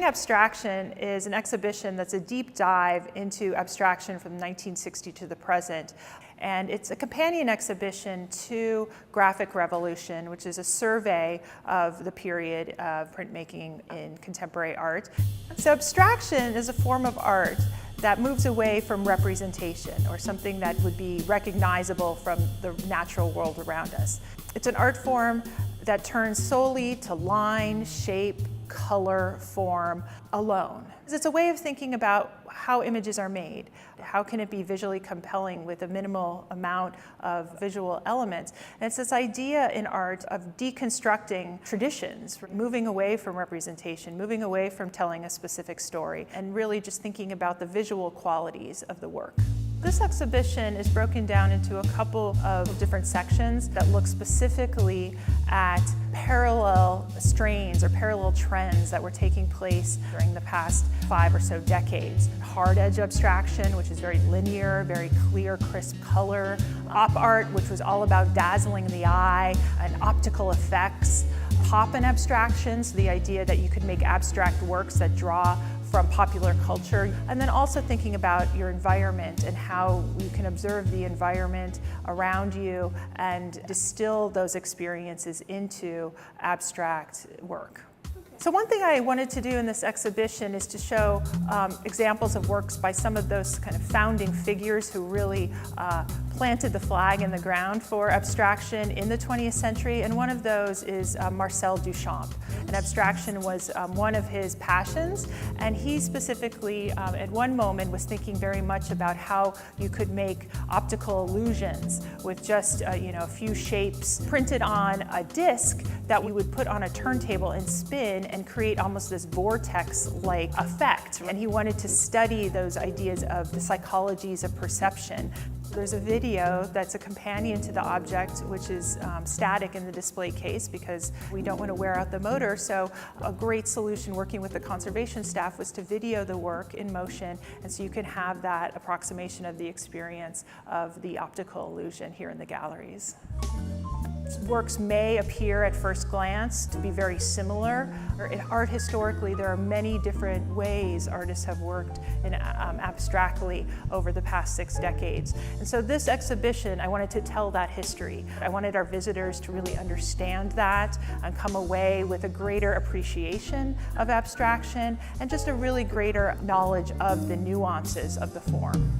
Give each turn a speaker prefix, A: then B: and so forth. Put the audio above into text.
A: Showing Abstraction is an exhibition that's a deep dive into abstraction from 1960 to the present. And it's a companion exhibition to Graphic Revolution, which is a survey of the period of printmaking in contemporary art. So abstraction is a form of art that moves away from representation, or something that would be recognizable from the natural world around us. It's an art form that turns solely to line, shape, color, form alone. It's a way of thinking about how images are made. How can it be visually compelling with a minimal amount of visual elements? And it's this idea in art of deconstructing traditions, moving away from representation, moving away from telling a specific story, and really just thinking about the visual qualities of the work. This exhibition is broken down into a couple of different sections that look specifically at parallel strains or parallel trends that were taking place during the past 5 or so decades. Hard edge abstraction, which is very linear, very clear, crisp color. Op art, which was all about dazzling the eye and optical effects. Pop and abstraction, so the idea that you could make abstract works that draw from popular culture, and then also thinking about your environment and how you can observe the environment around you and distill those experiences into abstract work. So one thing I wanted to do in this exhibition is to show examples of works by some of those kind of founding figures who really planted the flag in the ground for abstraction in the 20th century, and one of those is Marcel Duchamp. And abstraction was one of his passions, and he specifically at one moment was thinking very much about how you could make optical illusions with just a few shapes printed on a disc that we would put on a turntable and spin and create almost this vortex-like effect. And he wanted to study those ideas of the psychologies of perception. There's a video that's a companion to the object, which is static in the display case because we don't want to wear out the motor. So a great solution working with the conservation staff was to video the work in motion, and so you can have that approximation of the experience of the optical illusion here in the galleries. Works may appear at first glance to be very similar. In art historically, there are many different ways artists have worked abstractly over the past 6 decades. And so this exhibition, I wanted to tell that history. I wanted our visitors to really understand that and come away with a greater appreciation of abstraction and just a really greater knowledge of the nuances of the form.